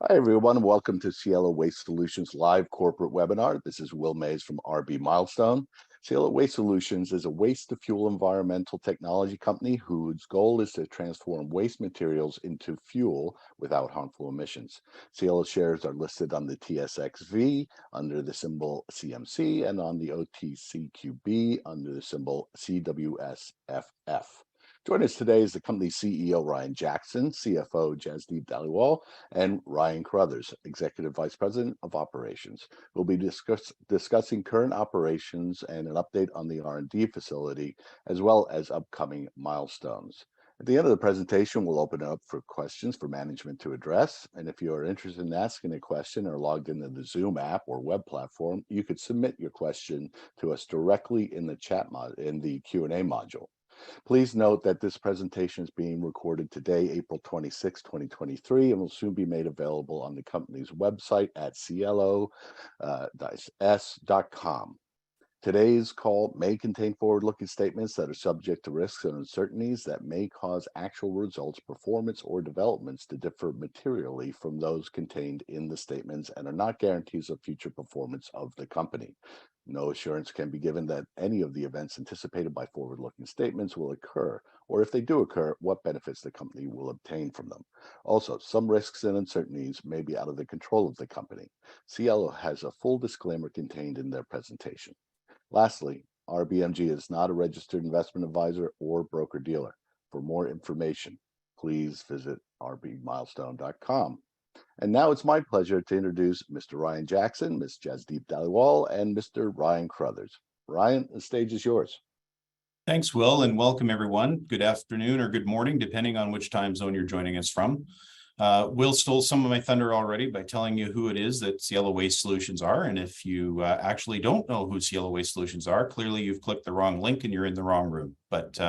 Hi, everyone. Welcome to Cielo Waste Solutions live corporate webinar. This is Will Mays from RB Milestone. Cielo Waste Solutions is a waste-to-fuel environmental technology company whose goal is to transform waste materials into fuel without harmful emissions. Cielo shares are listed on the TSXV under the symbol CMC and on the OTCQB under the symbol CWSFF. Joining us today is the company's CEO, Ryan Jackson, CFO, Jasdeep Dhaliwal, and Ryan Carruthers, Executive Vice President of Operations. We'll be discussing current operations and an update on the R&D facility, as well as upcoming milestones. At the end of the presentation, we'll open it up for questions for management to address. And if you are interested in asking a question or logged into the Zoom app or web platform, you could submit your question to us directly in the in the Q&A module. Please note that this presentation is being recorded today, April 26, 2023, and will soon be made available on the company's website at cielo-s.com. Today's call may contain forward-looking statements that are subject to risks and uncertainties that may cause actual results, performance, or developments to differ materially from those contained in the statements and are not guarantees of future performance of the company. No assurance can be given that any of the events anticipated by forward-looking statements will occur, or if they do occur, what benefits the company will obtain from them. Also, some risks and uncertainties may be out of the control of the company. Cielo has a full disclaimer contained in their presentation. Lastly, RBMG is not a registered investment advisor or broker-dealer. For more information, please visit rbmilestone.com. And now it's my pleasure to introduce Mr. Ryan Jackson, Ms. Jasdeep Dhaliwal, and Mr. Ryan Carruthers. Ryan, the stage is yours. Thanks, Will, and welcome everyone. Good afternoon or good morning, depending on which time zone you're joining us from. Will stole some of my thunder already by telling you who it is that Cielo Waste Solutions are. And if you actually don't know who Cielo Waste Solutions are, clearly you've clicked the wrong link and you're in the wrong room. But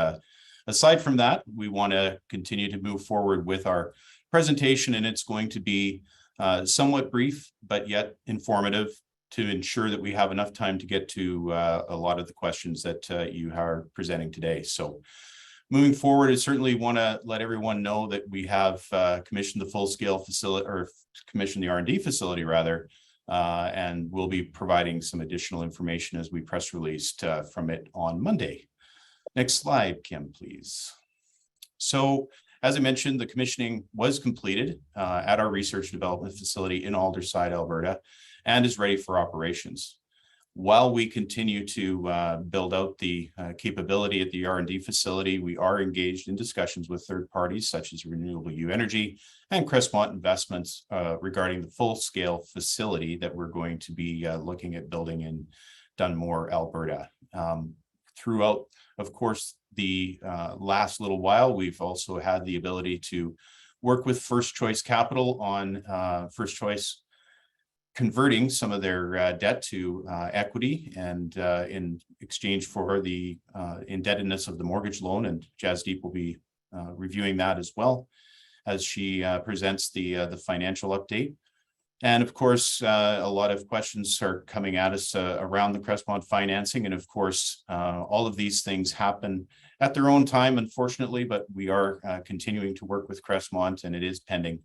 aside from that, we want to continue to move forward with our presentation, and it's going to be somewhat brief, but yet informative to ensure that we have enough time to get to a lot of the questions that you are presenting today. So moving forward, I certainly want to let everyone know that we have commissioned the full-scale facility, or commissioned the R&D facility rather, and we'll be providing some additional information as we press released from it on Monday. Next slide, Kim, please. So as I mentioned, the commissioning was completed at our research and development facility in Aldersyde, Alberta, and is ready for operations. While we continue to build out the capability at the R&D facility, we are engaged in discussions with third parties such as Renewable U Energy and Crestmont Investments regarding the full-scale facility that we're going to be looking at building in Dunmore, Alberta. Throughout, of course, the last little while, we've also had the ability to work with First Choice Capital on First Choice converting some of their debt to equity, and in exchange for the indebtedness of the mortgage loan. And Jasdeep will be reviewing that as well as she presents the financial update. And of course, a lot of questions are coming at us around the Crestmont financing. And of course, all of these things happen at their own time, unfortunately, but we are continuing to work with Crestmont, and it is pending.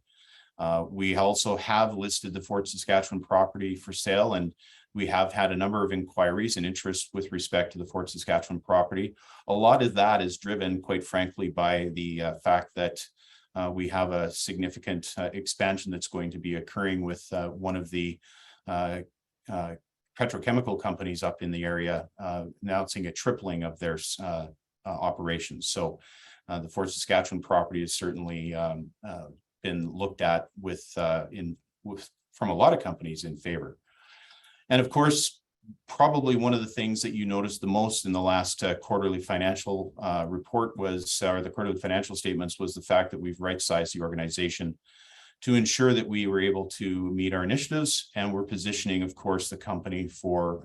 We also have listed the Fort Saskatchewan property for sale, and we have had a number of inquiries and interest with respect to the Fort Saskatchewan property. A lot of that is driven, quite frankly, by the fact that we have a significant expansion that's going to be occurring with one of the petrochemical companies up in the area, announcing a tripling of their operations. So the Fort Saskatchewan property has certainly been looked at from a lot of companies in favor. And of course, probably one of the things that you noticed the most in the last quarterly financial report was, or the quarterly financial statements, was the fact that we've right-sized the organization to ensure that we were able to meet our initiatives, and we're positioning, of course, the company for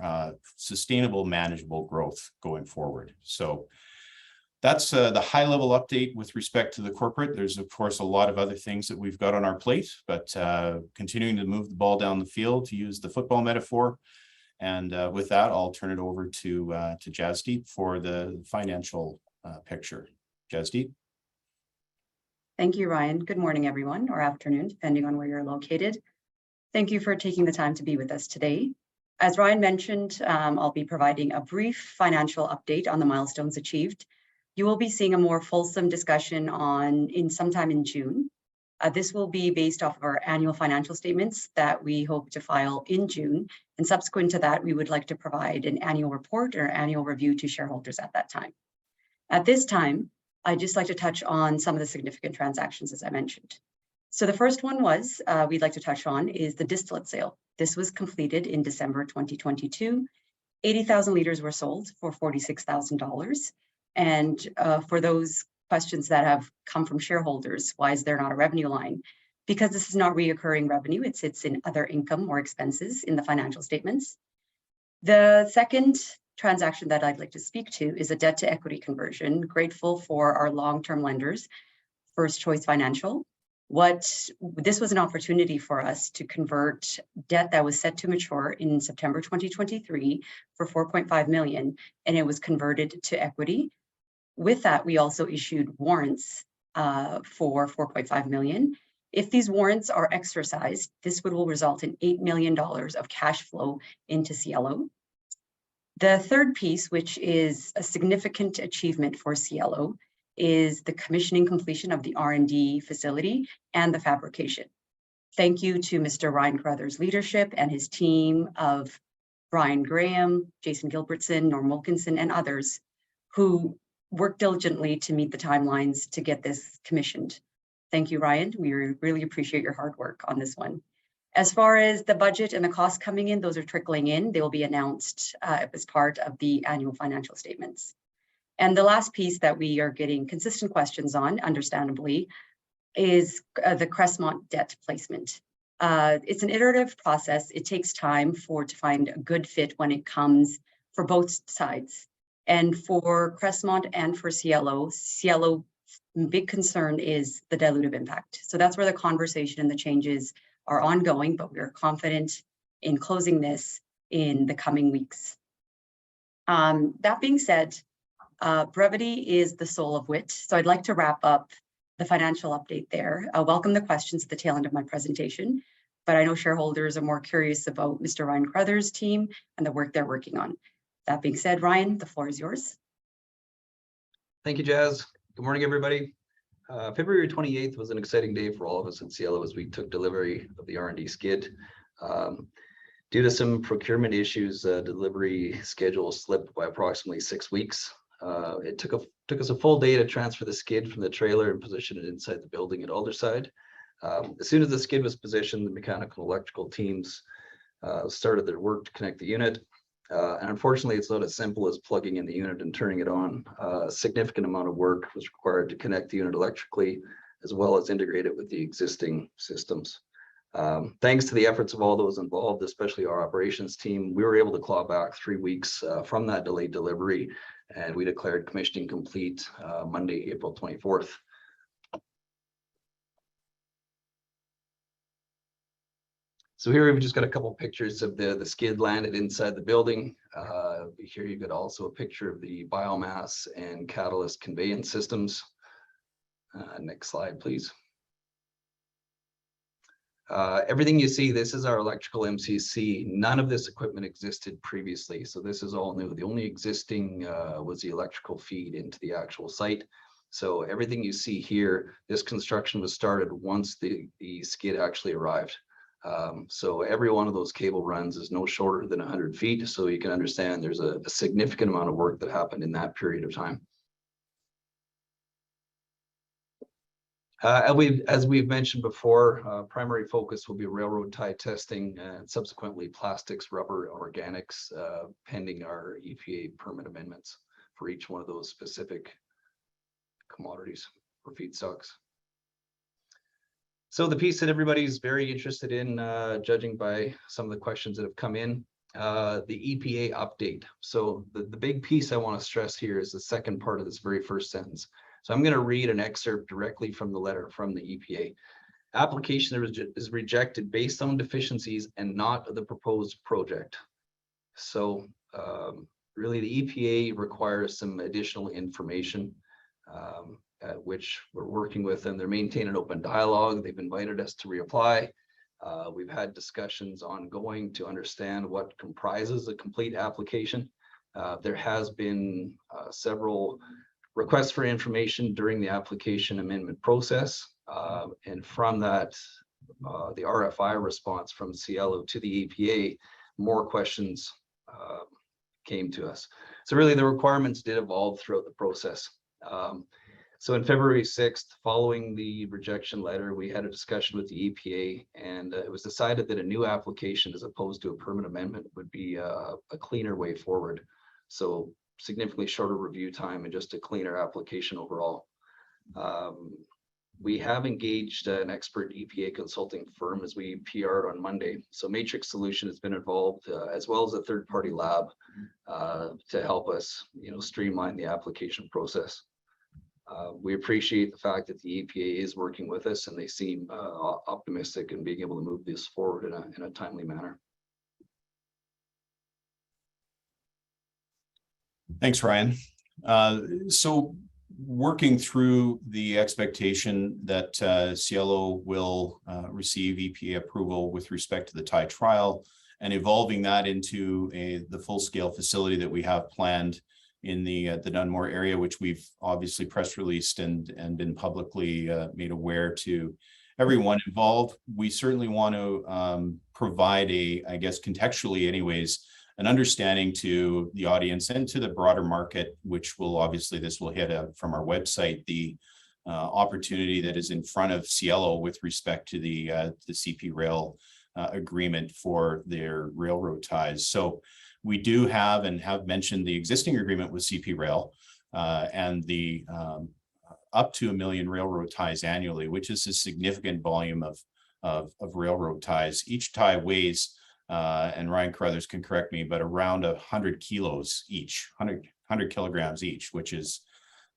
sustainable, manageable growth going forward. So that's the high-level update with respect to the corporate. There's, of course, a lot of other things that we've got on our plate, but continuing to move the ball down the field, to use the football metaphor. And with that, I'll turn it over to Jasdeep for the financial picture. Jasdeep? Thank you, Ryan. Good morning, everyone, or afternoon, depending on where you're located. Thank you for taking the time to be with us today. As Ryan mentioned, I'll be providing a brief financial update on the milestones achieved. You will be seeing a more fulsome discussion sometime in June. This will be based off of our annual financial statements that we hope to file in June. And subsequent to that, we would like to provide an annual report or annual review to shareholders at that time. At this time, I'd just like to touch on some of the significant transactions, as I mentioned. So the first one we'd like to touch on is the distillate sale. This was completed in December 2022. 80,000 liters were sold for $46,000. And for those questions that have come from shareholders, why is there not a revenue line? Because this is not reoccurring revenue, it sits in other income or expenses in the financial statements. The second transaction that I'd like to speak to is a debt to equity conversion. Grateful for our long-term lenders, First Choice Financial. This was an opportunity for us to convert debt that was set to mature in September 2023 for $4.5 million, and it was converted to equity. With that, we also issued warrants for $4.5 million. If these warrants are exercised, this will result in $8 million of cash flow into Cielo. The third piece, which is a significant achievement for Cielo, is the commissioning completion of the R&D facility and the fabrication. Thank you to Mr. Ryan Carruthers' leadership and his team of Brian Graham, Jason Gilbertson, Norm Wilkinson, and others who worked diligently to meet the timelines to get this commissioned. Thank you, Ryan. We really appreciate your hard work on this one. As far as the budget and the costs coming in, those are trickling in. They will be announced as part of the annual financial statements. And the last piece that we are getting consistent questions on, understandably, is the Crestmont debt placement. It's an iterative process. It takes time to find a good fit when it comes for both sides. And for Crestmont and for Cielo, big concern is the dilutive impact. So that's where the conversation and the changes are ongoing, but we are confident in closing this in the coming weeks. That being said, brevity is the soul of wit. So I'd like to wrap up the financial update there. I'll welcome the questions at the tail end of my presentation, but I know shareholders are more curious about Mr. Ryan Carruthers' team and the work they're working on. That being said, Ryan, the floor is yours. Thank you, Jazz. Good morning, everybody. February 28th was an exciting day for all of us at Cielo as we took delivery of the R&D skid. Due to some procurement issues, delivery schedule slipped by approximately 6 weeks. It took us a full day to transfer the skid from the trailer and position it inside the building at Alderside. As soon as the skid was positioned, the mechanical and electrical teams started their work to connect the unit. And unfortunately, it's not as simple as plugging in the unit and turning it on. A significant amount of work was required to connect the unit electrically, as well as integrate it with the existing systems. Thanks to the efforts of all those involved, especially our operations team, we were able to claw back 3 weeks from that delayed delivery, and we declared commissioning complete Monday, April 24th. So here we've just got a couple of pictures of the skid landed inside the building. Here you've got also a picture of the biomass and catalyst conveyance systems. Next slide, please. Everything you see, this is our electrical MCC. None of this equipment existed previously, so this is all new. The only existing was the electrical feed into the actual site. So everything you see here, this construction was started once the skid actually arrived. So every one of those cable runs is no shorter than 100 feet. So you can understand there's a significant amount of work that happened in that period of time. As we've mentioned before, primary focus will be railroad tie testing and subsequently plastics, rubber, organics, pending our EPA permit amendments for each one of those specific commodities or feedstocks. So the piece that everybody's very interested in, judging by some of the questions that have come in, the EPA update. So the big piece I want to stress here is the second part of this very first sentence. So I'm going to read an excerpt directly from the letter from the EPA. Application is rejected based on deficiencies and not the proposed project. So really the EPA requires some additional information. at which we're working with them. They're maintaining an open dialogue. They've invited us to reapply. We've had discussions ongoing to understand what comprises a complete application. There has been several requests for information during the application amendment process. And from that, the RFI response from Cielo to the EPA, more questions came to us. So really the requirements did evolve throughout the process. So in February 6th, following the rejection letter, we had a discussion with the EPA, and it was decided that a new application as opposed to a permanent amendment would be a cleaner way forward. So significantly shorter review time and just a cleaner application overall. We have engaged an expert EPA consulting firm as we PR'd on Monday. So Matrix Solution has been involved as well as a third-party lab to help us, streamline the application process. We appreciate the fact that the EPA is working with us, and they seem optimistic in being able to move this forward in a timely manner. Thanks, Ryan. So working through the expectation that Cielo will receive EPA approval with respect to the Thai trial and evolving that into the full-scale facility that we have planned in the Dunmore area, which we've obviously press released and been publicly made aware to everyone involved. We certainly want to provide I guess contextually anyways, an understanding to the audience and to the broader market, which will obviously, this will hit from our website, the opportunity that is in front of Cielo with respect to the CP Rail agreement for their railroad ties. So we do have and have mentioned the existing agreement with CP Rail and the up to 1 million railroad ties annually, which is a significant volume of railroad ties. Each tie weighs, and Ryan Carruthers can correct me, but around 100 kilos each, 100 kilograms each, which is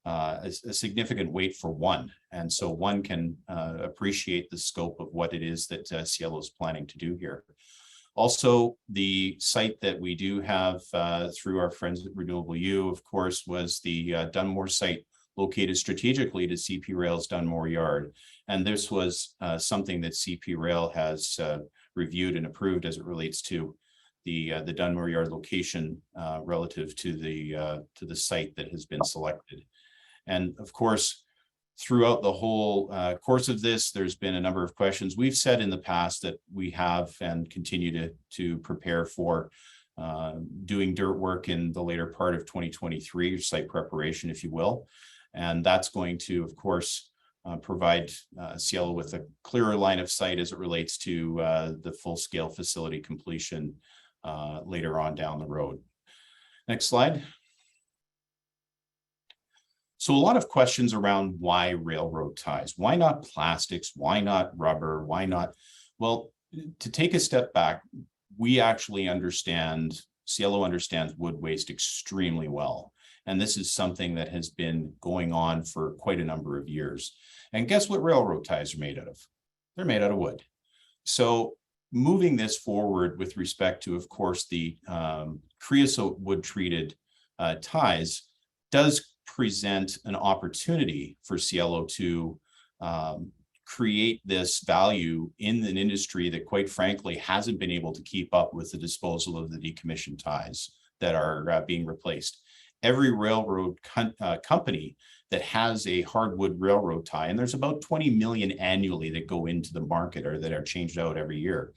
a significant weight for one. And so one can appreciate the scope of what it is that Cielo is planning to do here. Also, the site that we do have through our friends at Renewable U, of course, was the Dunmore site located strategically to CP Rail's Dunmore Yard. And this was something that CP Rail has reviewed and approved as it relates to the Dunmore Yard location relative to the site that has been selected. And of course, throughout the whole course of this, there's been a number of questions. We've said in the past that we have and continue to prepare for doing dirt work in the later part of 2023, site preparation, if you will. And that's going to, of course, provide Cielo with a clearer line of sight as it relates to the full-scale facility completion later on down the road. Next slide. So a lot of questions around why railroad ties? Why not plastics? Why not rubber? Why not? Well, to take a step back, we actually understand, Cielo understands wood waste extremely well. And this is something that has been going on for quite a number of years. And guess what railroad ties are made out of? They're made out of wood. So moving this forward with respect to, of course, the creosote wood treated ties does present an opportunity for Cielo to create this value in an industry that, quite frankly, hasn't been able to keep up with the disposal of the decommissioned ties that are being replaced. Every railroad company that has a hardwood railroad tie, and there's about 20 million annually that go into the market or that are changed out every year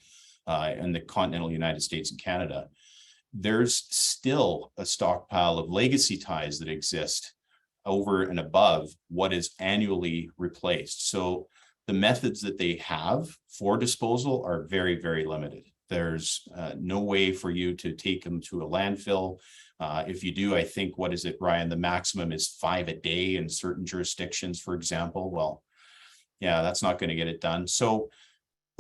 in the continental United States and Canada, there's still a stockpile of legacy ties that exist over and above what is annually replaced. So the methods that they have for disposal are very, very limited. There's no way for you to take them to a landfill. If you do, I think, what is it, Ryan? The maximum is 5 a day in certain jurisdictions, for example. Well, yeah, that's not going to get it done. So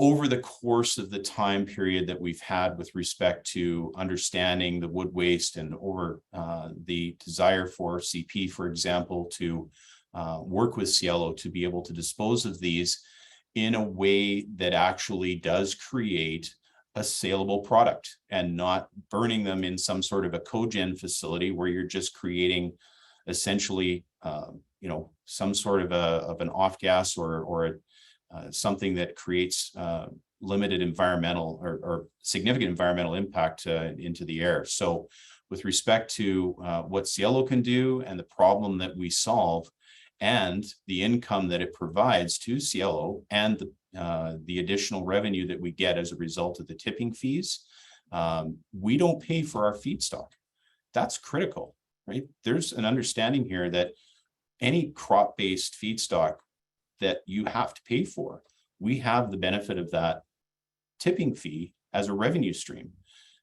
over the course of the time period that we've had with respect to understanding the wood waste and over the desire for CP, for example, to work with Cielo to be able to dispose of these in a way that actually does create a saleable product and not burning them in some sort of a cogen facility where you're just creating essentially some sort of an off gas or something that creates limited environmental or significant environmental impact into the air. So with respect to what Cielo can do and the problem that we solve and the income that it provides to Cielo and the additional revenue that we get as a result of the tipping fees, we don't pay for our feedstock. That's critical, right? There's an understanding here that any crop-based feedstock that you have to pay for, we have the benefit of that tipping fee as a revenue stream.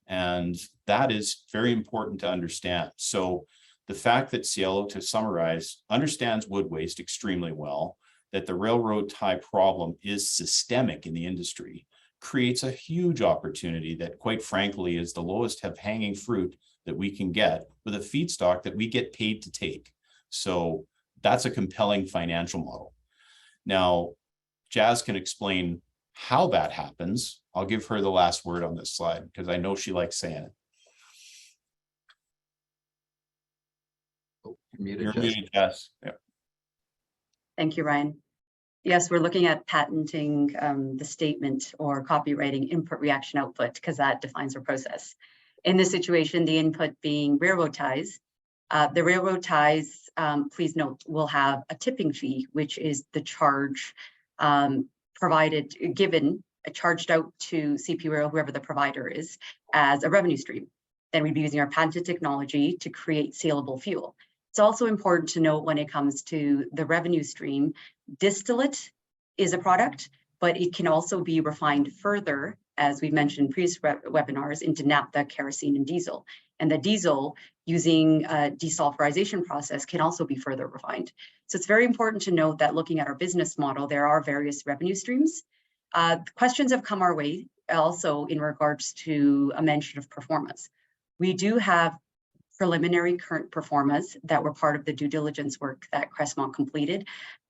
And that is very important to understand. So the fact that Cielo, to summarize, understands wood waste extremely well, that the railroad tie problem is systemic in the industry, creates a huge opportunity that, quite frankly, is the lowest of hanging fruit that we can get with a feedstock that we get paid to take. So that's a compelling financial model. Now, Jazz can explain how that happens. I'll give her the last word on this slide because I know she likes saying it. Oh, you're You're muted, muted, Jazz. Yeah. Thank you, Ryan. Yes, we're looking at patenting the statement or copywriting input, reaction, output, because that defines our process. In this situation, the input being railroad ties. The railroad ties, please note, will have a tipping fee, which is the charge charged out to CP Rail, whoever the provider is, as a revenue stream. Then we'd be using our patented technology to create saleable fuel. It's also important to note when it comes to the revenue stream, distillate is a product, but it can also be refined further, as we've mentioned in previous webinars, into naphtha, kerosene, and diesel. And the diesel, using a desulfurization process, can also be further refined. So it's very important to note that looking at our business model, there are various revenue streams. Questions have come our way also in regards to a mention of performance. We do have preliminary current performance that were part of the due diligence work that Crestmont completed,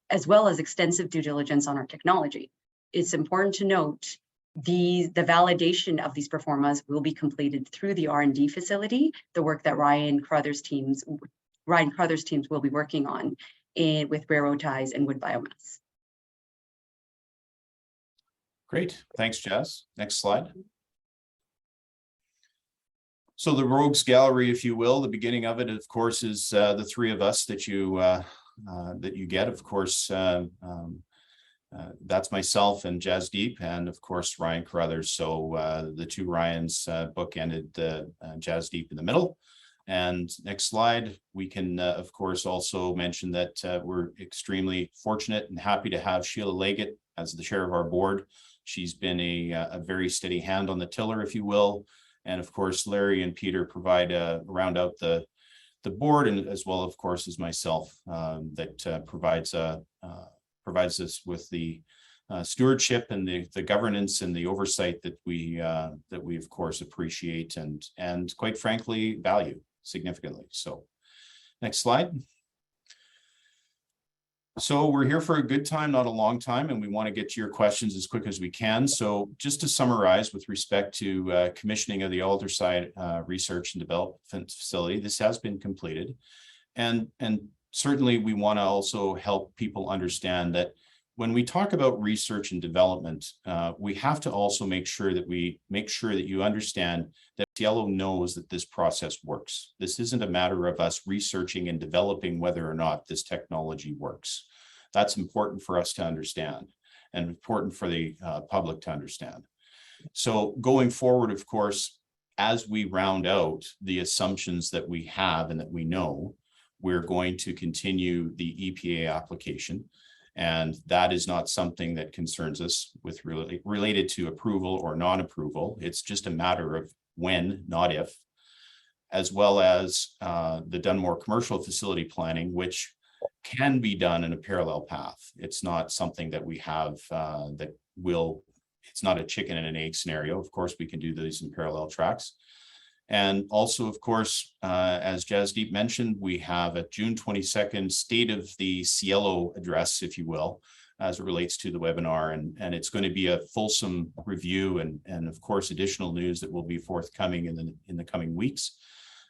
as well as extensive due diligence on our technology. It's important to note the validation of these performances will be completed through the R&D facility, the work that Ryan Carruthers teams will be working on with railroad ties and wood biomass. Great. Thanks, Jazz. Next slide. So the rogues gallery, if you will, the beginning of it, of course, is the three of us that you get. Of course, that's myself and Jasdeep, and of course Ryan Carruthers. So the two Ryans bookended Jasdeep in the middle. And next slide, we can of course also mention that we're extremely fortunate and happy to have Sheila Leggett as the chair of our board. She's been a very steady hand on the tiller, if you will. And of course, Larry and Peter round out the board, and as well, of course, as myself, that provides us with the stewardship and the governance and the oversight that we of course appreciate and quite frankly value significantly. So, next slide. So we're here for a good time, not a long time, and we want to get to your questions as quick as we can. So just to summarize with respect to commissioning of the Aldersyde Research and Development Facility, this has been completed. And certainly we want to also help people understand that when we talk about research and development, we have to also make sure that you understand that Cielo knows that this process works. This isn't a matter of us researching and developing whether or not this technology works. That's important for us to understand and important for the public to understand. So going forward, of course, as we round out the assumptions that we have and that we know, we're going to continue the EPA application. And that is not something that concerns us with related to approval or non-approval. It's just a matter of when, not if, as well as the Dunmore commercial facility planning, which can be done in a parallel path. It's not something that we have it's not a chicken and an egg scenario. Of course, we can do these in parallel tracks. And also, of course, as Jasdeep mentioned, we have a June 22nd State of the Cielo address, if you will, as it relates to the webinar. And it's going to be a fulsome review and of course, additional news that will be forthcoming in the coming weeks.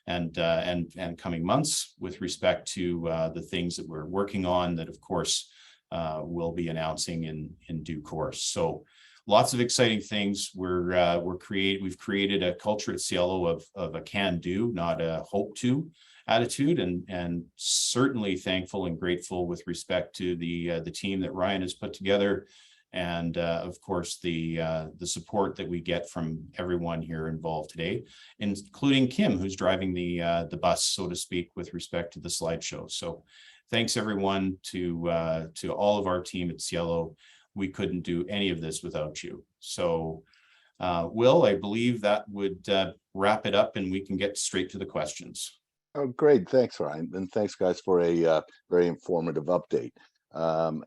and coming months with respect to the things that we're working on that, of course, we'll be announcing in due course. So lots of exciting things. We've created a culture at Cielo of a can-do, not a hope-to attitude, and certainly thankful and grateful with respect to the team that Ryan has put together, and of course the support that we get from everyone here involved today, including Kim, who's driving the bus, so to speak, with respect to the slideshow. So thanks everyone to all of our team at Cielo. We couldn't do any of this without you. So Will, I believe that would wrap it up, and we can get straight to the questions. Oh, great. Thanks, Ryan. And thanks, guys, for a very informative update.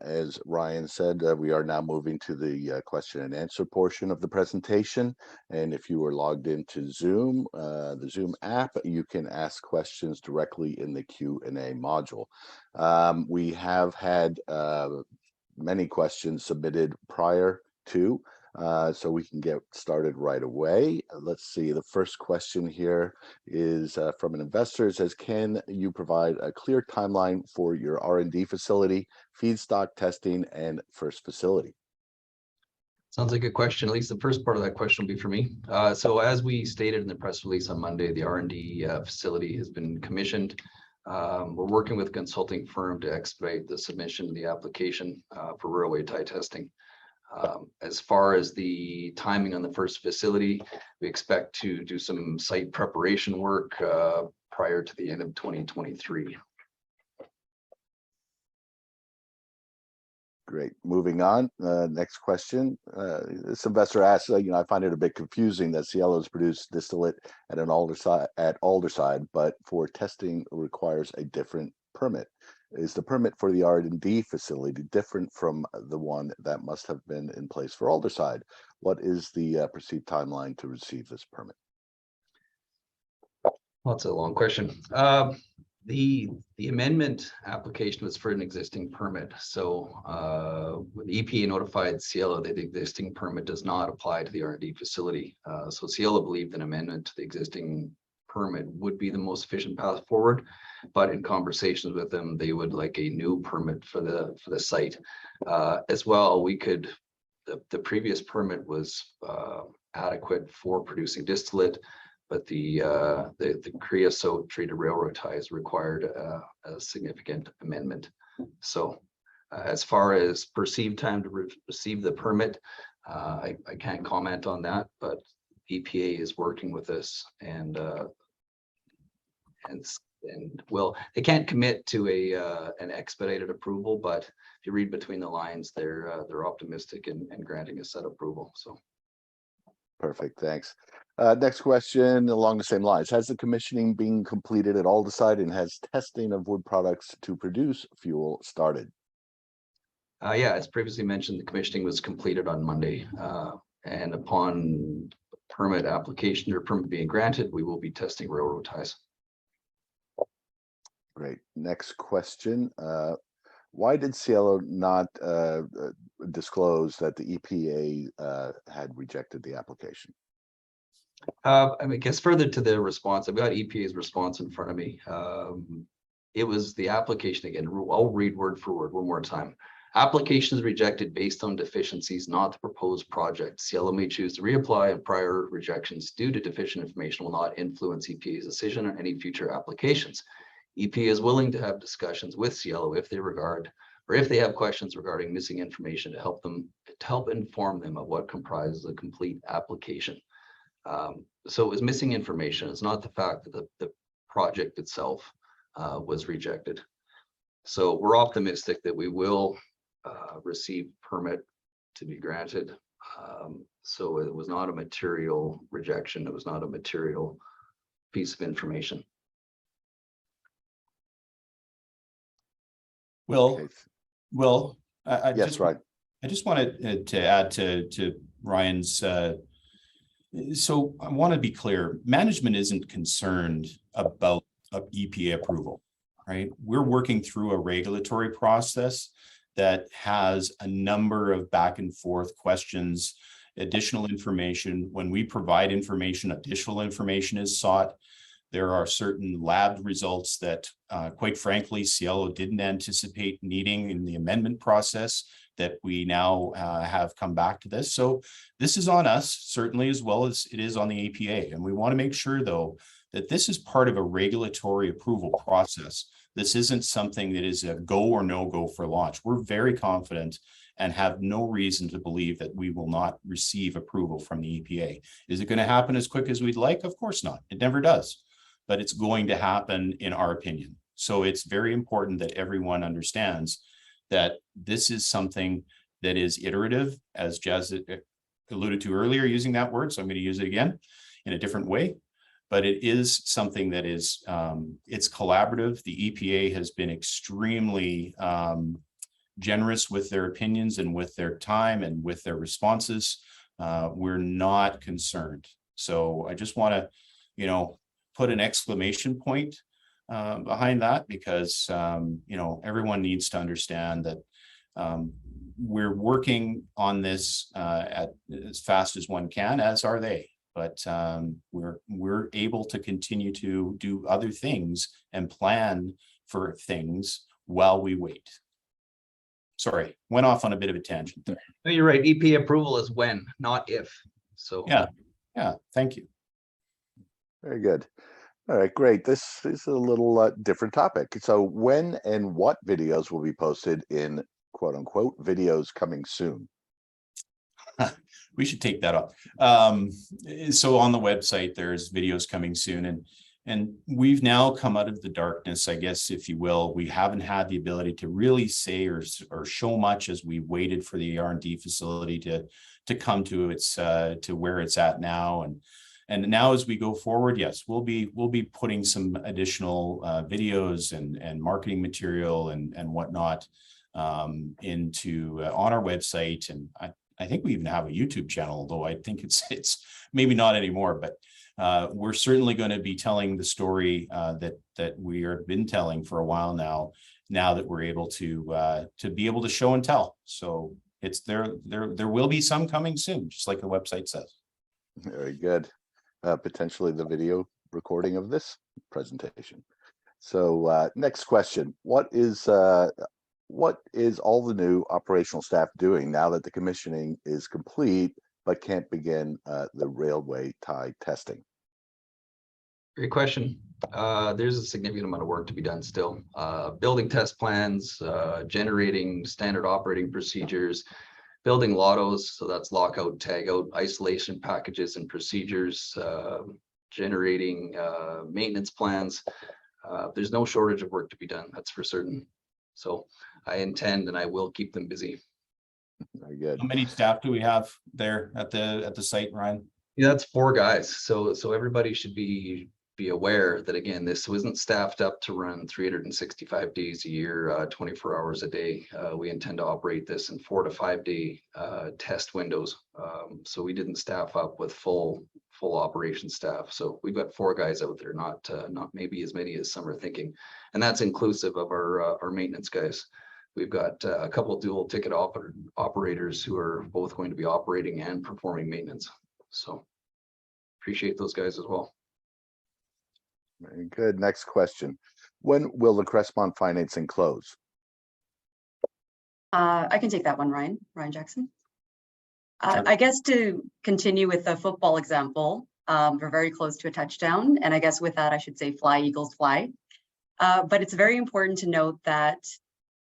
As Ryan said, we are now moving to the question and answer portion of the presentation. And if you are logged into Zoom, the Zoom app, you can ask questions directly in the Q&A module. We have had many questions submitted prior to, so we can get started right away. Let's see, the first question here is from an investor. It says, can you provide a clear timeline for your R&D facility, feedstock testing, and first facility? Sounds like a question. At least the first part of that question will be for me. So as we stated in the press release on Monday, the R&D facility has been commissioned. We're working with a consulting firm to expedite the submission of the application for railway tie testing. As far as the timing on the first facility, we expect to do some site preparation work prior to the end of 2023. Great. Moving on. Next question. This investor asks, I find it a bit confusing that Cielo's produced distillate at Aldersyde, but for testing requires a different permit. Is the permit for the R&D facility different from the one that must have been in place for Aldersyde? What is the perceived timeline to receive this permit? Well, that's a long question. The amendment application was for an existing permit. So when the EPA notified Cielo that the existing permit does not apply to the R&D facility. So Cielo believed an amendment to the existing permit would be the most efficient path forward, but in conversations with them, they would like a new permit for the site. As well, the previous permit was adequate for producing distillate, but the creosote treated railroad ties required a significant amendment. So as far as perceived time to receive the permit, I can't comment on that, but EPA is working with us, and well, they can't commit to an expedited approval, but if you read between the lines, they're optimistic in granting a set approval. So perfect, thanks. Next question along the same lines. Has the commissioning been completed at Aldersyde, and has testing of wood products to produce fuel started? Yeah, as previously mentioned, the commissioning was completed on Monday, and upon permit application or permit being granted, we will be testing railroad ties. Great. Next question. Why did Cielo not disclose that the EPA had rejected the application? I guess further to the response, I've got EPA's response in front of me. It was the application again. I'll read word for word one more time. Applications rejected based on deficiencies, not the proposed project. Cielo may choose to reapply, and prior rejections due to deficient information will not influence EPA's decision on any future applications. EPA is willing to have discussions with Cielo if they have questions regarding missing information to help inform them of what comprises a complete application. So it was missing information. It's not the fact that the project itself was rejected. So we're optimistic that we will receive permit to be granted. So it was not a material rejection. It was not a material piece of information. Well, yes, right. I just wanted to add to Ryan's. So I want to be clear. Management isn't concerned about EPA approval, right? We're working through a regulatory process that has a number of back and forth questions, additional information. When we provide information, additional information is sought. There are certain lab results that, quite frankly, Cielo didn't anticipate needing in the amendment process that we now have come back to this. So this is on us, certainly, as well as it is on the APA. And we want to make sure, though, that this is part of a regulatory approval process. This isn't something that is a go or no go for launch. We're very confident and have no reason to believe that we will not receive approval from the EPA. Is it going to happen as quick as we'd like? Of course not. It never does. But it's going to happen in our opinion. So it's very important that everyone understands that this is something that is iterative, as Jazz alluded to earlier, using that word. So I'm going to use it again in a different way. But it is something that is, it's collaborative. The EPA has been extremely generous with their opinions and with their time and with their responses. We're not concerned. So I just want to, put an exclamation point behind that, because everyone needs to understand that we're working on this as fast as one can, as are they. But we're able to continue to do other things and plan for things while we wait. Sorry, went off on a bit of a tangent there. No, you're right. EPA approval is when, not if. So yeah, thank you. Very good. All right, great. This is a little different topic. So when and what videos will be posted in quote unquote videos coming soon? We should take that off. So on the website, there's videos coming soon, and we've now come out of the darkness, I guess, if you will. We haven't had the ability to really say or show much as we waited for the R&D facility to come to its to where it's at now. And now as we go forward, yes, we'll be putting some additional videos and marketing material and whatnot into on our website. And I think we even have a YouTube channel, though I think it's maybe not anymore, but we're certainly going to be telling the story that we have been telling for a while now that we're able to be able to show and tell. So it's there will be some coming soon, just like the website says. Very good. Potentially the video recording of this presentation. So next question, what is all the new operational staff doing now that the commissioning is complete but can't begin the railway tie testing? great question. There's a significant amount of work to be done still. Building test plans, generating standard operating procedures, building lottos, so that's lockout, tagout, isolation packages and procedures, generating maintenance plans. There's no shortage of work to be done, that's for certain. So I intend and I will keep them busy. Very good. How many staff do we have there at the site, Ryan? Yeah, that's 4 guys. So everybody should be aware that, again, this wasn't staffed up to run 365 days a year, 24 hours a day. We intend to operate this in 4 to 5 day test windows. So we didn't staff up with full operation staff. So we've got 4 guys out there, not maybe as many as some are thinking, and that's inclusive of our maintenance guys. We've got a couple of dual ticket operators who are both going to be operating and performing maintenance. So appreciate those guys as well. Very good. Next question. When will the Crestmont financing close? I can take that one, Ryan Jackson. Sure. I guess to continue with the football example, we're very close to a touchdown. And I guess with that, I should say fly, Eagles, fly. But it's very important to note that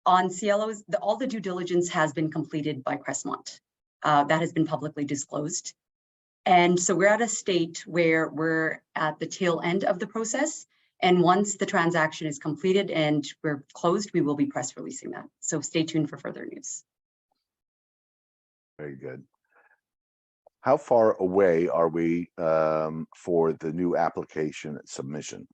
on Cielo's, all the due diligence has been completed by Crestmont. That has been publicly disclosed. And so we're at a state where we're at the tail end of the process. And once the transaction is completed and we're closed, we will be press releasing that. So stay tuned for further news. Very good. How far away are we for the new application submission?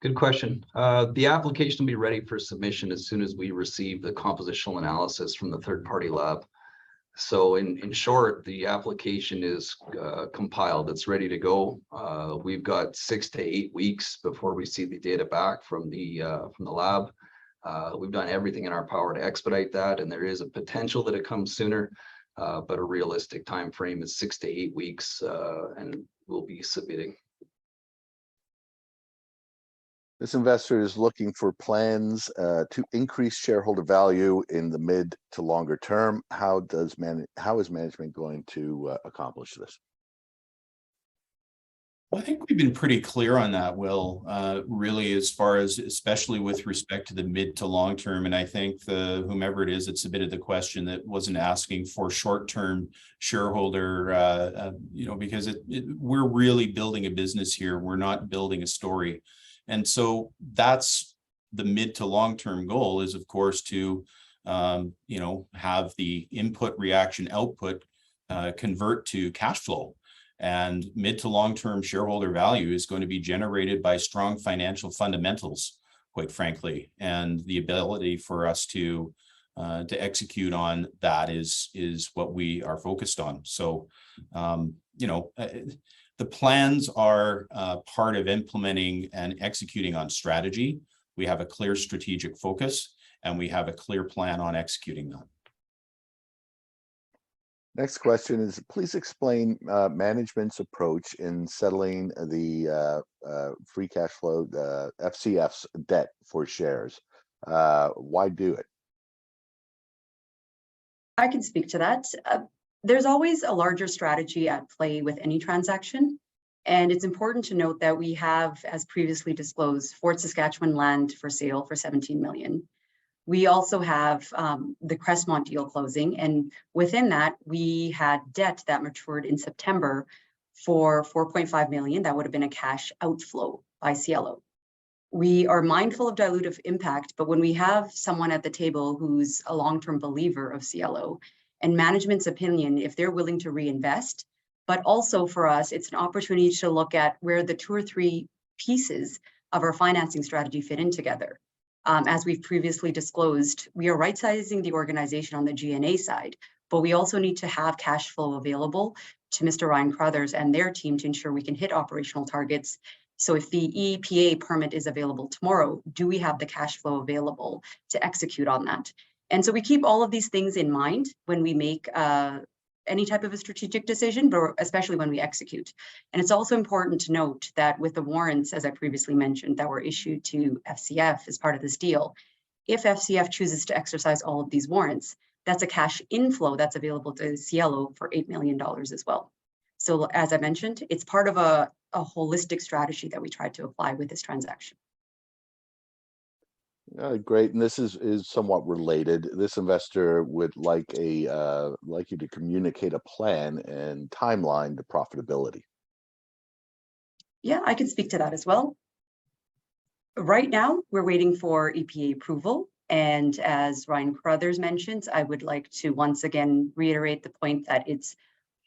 Good question. The application will be ready for submission as soon as we receive the compositional analysis from the third-party lab. So in short, the application is compiled. It's ready to go. We've got 6 to 8 weeks before we see the data back from the lab. We've done everything in our power to expedite that, and there is a potential that it comes sooner, but a realistic time frame is 6 to 8 weeks, and we'll be submitting. This investor is looking for plans to increase shareholder value in the mid to longer term. How is management going to accomplish this? Well, I think we've been pretty clear on that, Will, really, as far as especially with respect to the mid to long term. And I think whomever it is that submitted the question that wasn't asking for short-term shareholder, because we're really building a business here. We're not building a story. And so that's the mid to long term goal is, of course, to, have the input, reaction, output convert to cash flow. And mid to long-term shareholder value is going to be generated by strong financial fundamentals, quite frankly, and the ability for us to execute on that is what we are focused on. So, the plans are part of implementing and executing on strategy. We have a clear strategic focus, and we have a clear plan on executing that. Next question is, please explain management's approach in settling the free cash flow, the FCF's debt for shares. Why do it? I can speak to that. There's always a larger strategy at play with any transaction. And it's important to note that we have, as previously disclosed, Fort Saskatchewan land for sale for 17 million. We also have the Crestmont deal closing, and within that, we had debt that matured in September for 4.5 million. That would have been a cash outflow by Cielo. We are mindful of dilutive impact, but when we have someone at the table who's a long-term believer of Cielo and management's opinion, if they're willing to reinvest, but also for us, it's an opportunity to look at where the 2 or 3 pieces of our financing strategy fit in together. As we've previously disclosed, we are right-sizing the organization on the G&A side, but we also need to have cash flow available to Mr. Ryan Carruthers and their team to ensure we can hit operational targets. So if the EPA permit is available tomorrow, do we have the cash flow available to execute on that? And so we keep all of these things in mind when we make any type of a strategic decision, but especially when we execute. And it's also important to note that with the warrants, as I previously mentioned, that were issued to FCF as part of this deal, if FCF chooses to exercise all of these warrants, that's a cash inflow that's available to Cielo for $8 million as well. So as I mentioned, it's part of a holistic strategy that we tried to apply with this transaction. Great, and this is somewhat related. This investor would like you to communicate a plan and timeline to profitability. Yeah, I can speak to that as well. Right now, we're waiting for EPA approval, and as Ryan Carruthers mentioned, I would like to once again reiterate the point that it's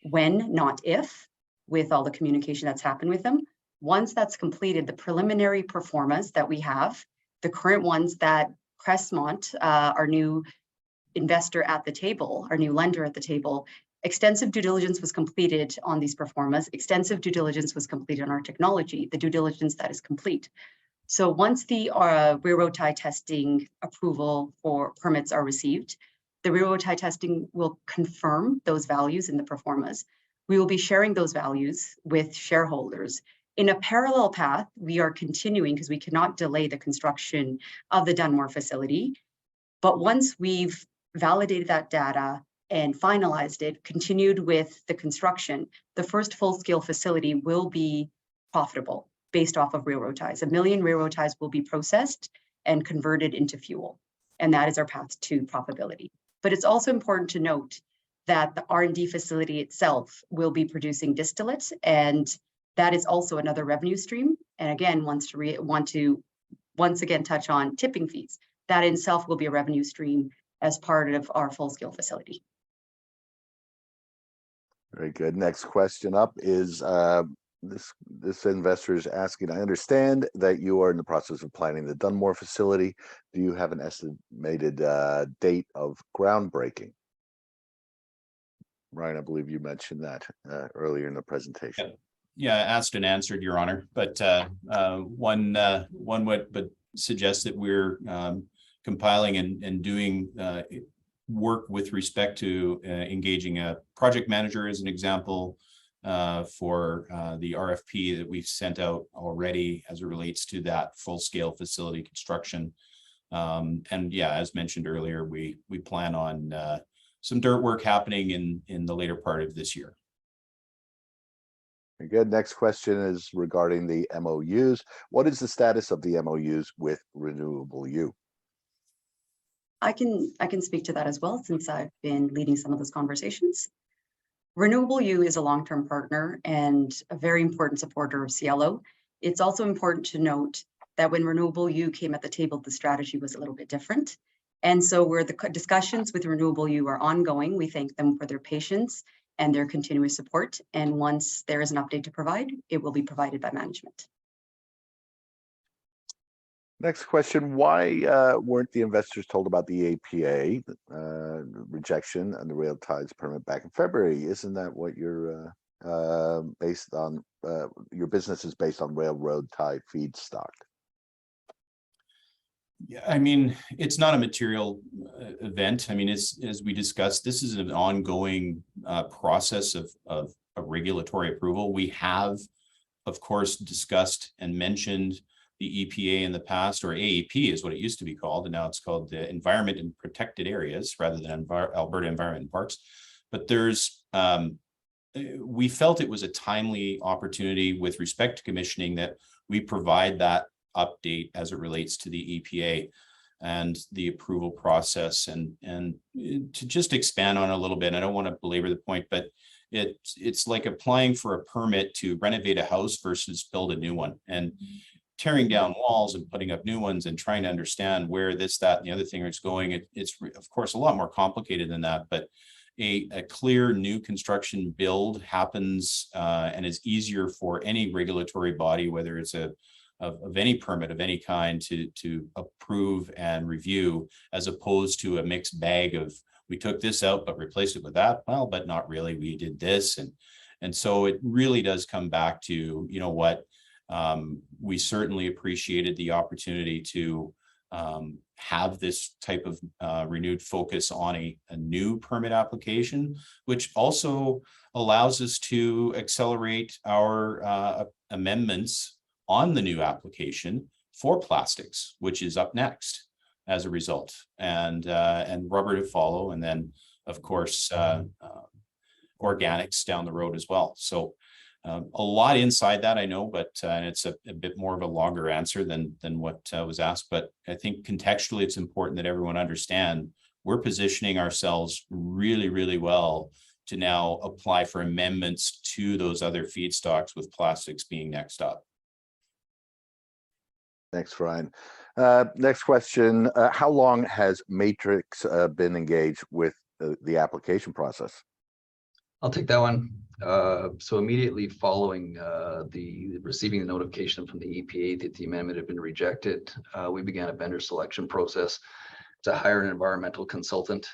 when, not if, with all the communication that's happened with them. Once that's completed, the preliminary performance that we have, the current ones that Crestmont, our new investor at the table, our new lender at the table, extensive due diligence was completed on these performance, extensive due diligence was completed on our technology, the due diligence that is complete. So once the railroad tie testing approval for permits are received, the railroad tie testing will confirm those values in the performance. We will be sharing those values with shareholders. In a parallel path, we are continuing because we cannot delay the construction of the Dunmore facility. But once we've validated that data and finalized it, continued with the construction, the first full-scale facility will be profitable based off of railroad ties. 1 million railroad ties will be processed and converted into fuel. And that is our path to profitability. But it's also important to note that the R&D facility itself will be producing distillates, and that is also another revenue stream. And again, want to once again touch on tipping fees. That in itself will be a revenue stream as part of our full-scale facility. Very good. Next question up is this investor is asking, I understand that you are in the process of planning the Dunmore facility. Do you have an estimated date of groundbreaking? Ryan, I believe you mentioned that earlier in the presentation. Yeah, asked and answered, Your Honor. But one would suggest that we're compiling and doing work with respect to engaging a project manager, as an example, for the RFP that we've sent out already as it relates to that full-scale facility construction. And yeah, as mentioned earlier, we plan on some dirt work happening in the later part of this year. Very good. Next question is regarding the MOUs. What is the status of the MOUs with Renewable U? I can speak to that as well, since I've been leading some of those conversations. Renewable U is a long-term partner and a very important supporter of Cielo. It's also important to note that when Renewable U came at the table, the strategy was a little bit different. And so where the discussions with Renewable U are ongoing, we thank them for their patience and their continuous support. And once there is an update to provide, it will be provided by management. Next question, why weren't the investors told about the APA rejection and the rail ties permit back in February? Isn't that what you're based on? Your business is based on railroad tie feedstock. Yeah, I mean, it's not a material event. I mean, as we discussed, this is an ongoing process of a regulatory approval. We have, of course, discussed and mentioned the EPA in the past, or AEP is what it used to be called, and now it's called the Environment in Protected Areas rather than Alberta Environment and Parks. But there's, we felt it was a timely opportunity with respect to commissioning that we provide that update as it relates to the EPA and the approval process, and to just expand on it a little bit. I don't want to belabor the point, but it's like applying for a permit to renovate a house versus build a new one, and tearing down walls and putting up new ones and trying to understand where this, that, and the other thing is going. It's of course a lot more complicated than that, but a clear new construction build happens and is easier for any regulatory body, whether it's of any permit of any kind, to approve and review, as opposed to a mixed bag of, we took this out but replaced it with that. Well, but not really, we did this. And so it really does come back to, you know what, we certainly appreciated the opportunity to have this type of renewed focus on a new permit application, which also allows us to accelerate our amendments on the new application for plastics, which is up next as a result, and rubber to follow, and then of course organics down the road as well. So a lot inside that, I know, but it's a bit more of a longer answer than what was asked. But I think contextually, it's important that everyone understand we're positioning ourselves really, really well to now apply for amendments to those other feedstocks, with plastics being next up. Thanks, Ryan. Next question, how long has Matrix been engaged with the application process? I'll take that one. So immediately following the receiving the notification from the EPA that the amendment had been rejected, we began a vendor selection process to hire an environmental consultant.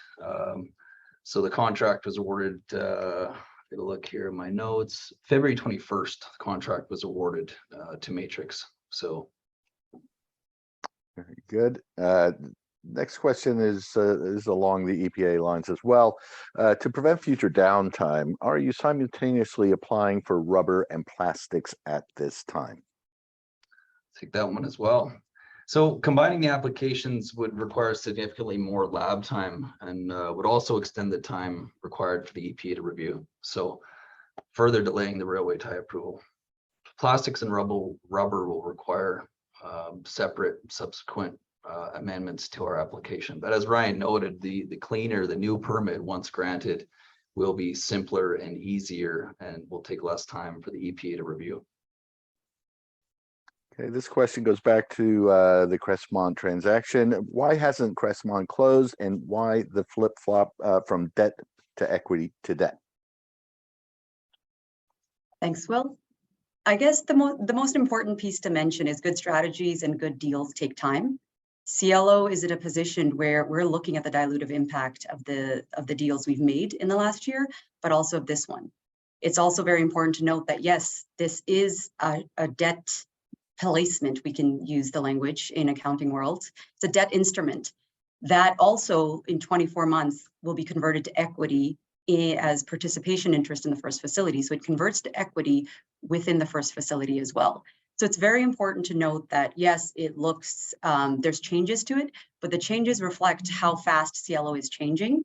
So the contract was awarded, get a look here in my notes, February 21st, the contract was awarded to Matrix. So. Very good. Next question is along the EPA lines as well. To prevent future downtime, are you simultaneously applying for rubber and plastics at this time? Take that one as well. So combining the applications would require significantly more lab time, and would also extend the time required for the EPA to review, so further delaying the railway tie approval. Plastics and rubber will require separate subsequent amendments to our application. But as Ryan noted, the cleaner, the new permit, once granted, will be simpler and easier, and will take less time for the EPA to review. Okay, this question goes back to the Crestmont transaction. Why hasn't Crestmont closed, and why the flip-flop from debt to equity to debt? Thanks, Will. I guess the most important piece to mention is good strategies and good deals take time. Cielo is in a position where we're looking at the dilutive impact of the deals we've made in the last year, but also of this one. It's also very important to note that, yes, this is a debt placement, we can use the language in accounting world. It's a debt instrument that also in 24 months will be converted to equity as participation interest in the first facility. So it converts to equity within the first facility as well. So it's very important to note that, yes, it looks, there's changes to it, but the changes reflect how fast Cielo is changing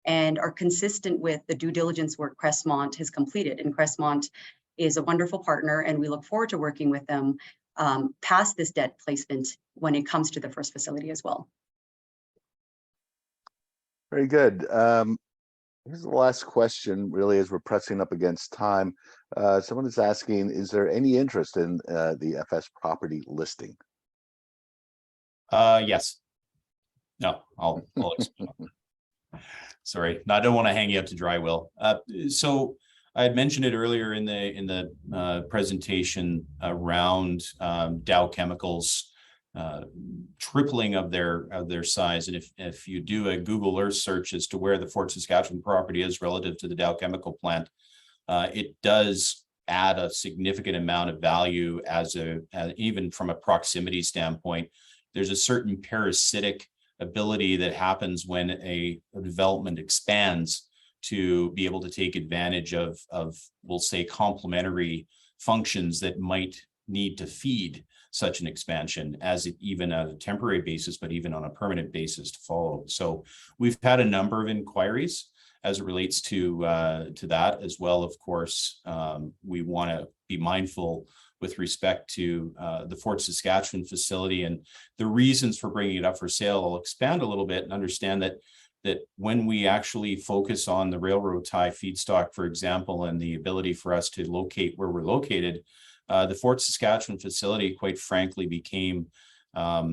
and are consistent with the due diligence work Crestmont has completed. And Crestmont is a wonderful partner, and we look forward to working with them past this debt placement when it comes to the first facility as well. Very good. Here's the last question, really, as we're pressing up against time. Someone is asking, is there any interest in the FS property listing? Yes. No, I'll explain. Sorry, no, I don't want to hang you up to dry, Will. So I had mentioned it earlier in the presentation around Dow Chemicals tripling of their size. And if you do a Google Earth search as to where the Fort Saskatchewan property is relative to the Dow Chemical plant, it does add a significant amount of value even from a proximity standpoint. There's a certain parasitic ability that happens when a development expands to be able to take advantage of we'll say, complementary functions that might need to feed such an expansion, as it even on a temporary basis, but even on a permanent basis to follow. So we've had a number of inquiries as it relates to that as well. Of course, we want to be mindful with respect to the Fort Saskatchewan facility and the reasons for bringing it up for sale. I'll expand a little bit and understand that when we actually focus on the railroad tie feedstock, for example, and the ability for us to locate where we're located, the Fort Saskatchewan facility, quite frankly, became a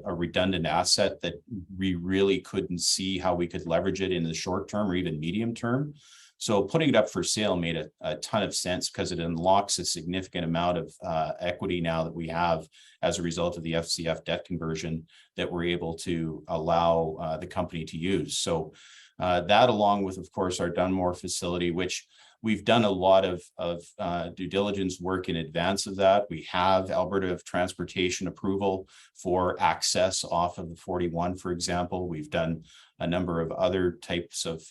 redundant asset that we really couldn't see how we could leverage it in the short term or even medium term. So putting it up for sale made a ton of sense because it unlocks a significant amount of equity now that we have as a result of the FCF debt conversion that we're able to allow the company to use. So that, along with, of course, our Dunmore facility, which we've done a lot of due diligence work in advance of that. We have Alberta transportation approval for access off of the 41, for example. We've done a number of other types of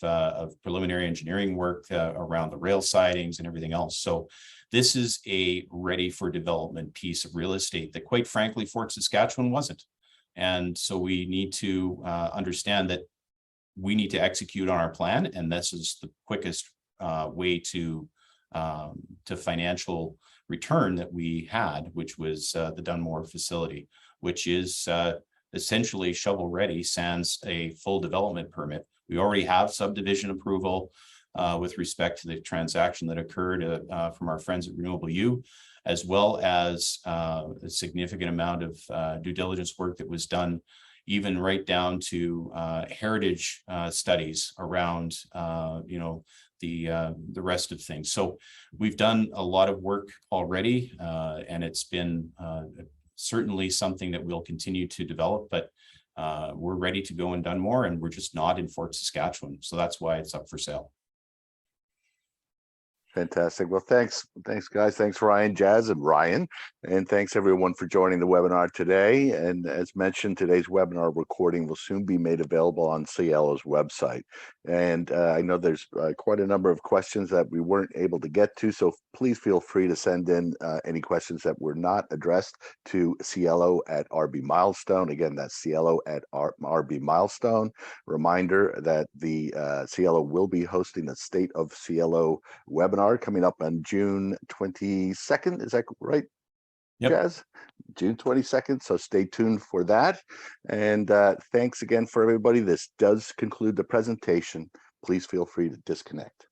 preliminary engineering work around the rail sidings and everything else. So this is a ready for development piece of real estate that, quite frankly, Fort Saskatchewan wasn't. And so we need to understand that we need to execute on our plan, and this is the quickest way to financial return that we had, which was the Dunmore facility, which is essentially shovel ready, sans a full development permit. We already have subdivision approval with respect to the transaction that occurred from our friends at Renewable U, as well as a significant amount of due diligence work that was done, even right down to heritage studies around the rest of things. So we've done a lot of work already, and it's been certainly something that we'll continue to develop, but we're ready to go in Dunmore, and we're just not in Fort Saskatchewan. So that's why it's up for sale. Fantastic. Well, thanks guys. Thanks Ryan, Jazz, and Ryan, and thanks everyone for joining the webinar today. And as mentioned, today's webinar recording will soon be made available on Cielo's website. And I know there's quite a number of questions that we weren't able to get to, so please feel free to send in any questions that were not addressed to Cielo at RB Milestone. Again, that's Cielo at RB Milestone. Reminder that the Cielo will be hosting a State of Cielo webinar coming up on June 22nd. Is that right? Yep. Jazz? June 22nd. So stay tuned for that. And thanks again for everybody. This does conclude the presentation. Please feel free to disconnect.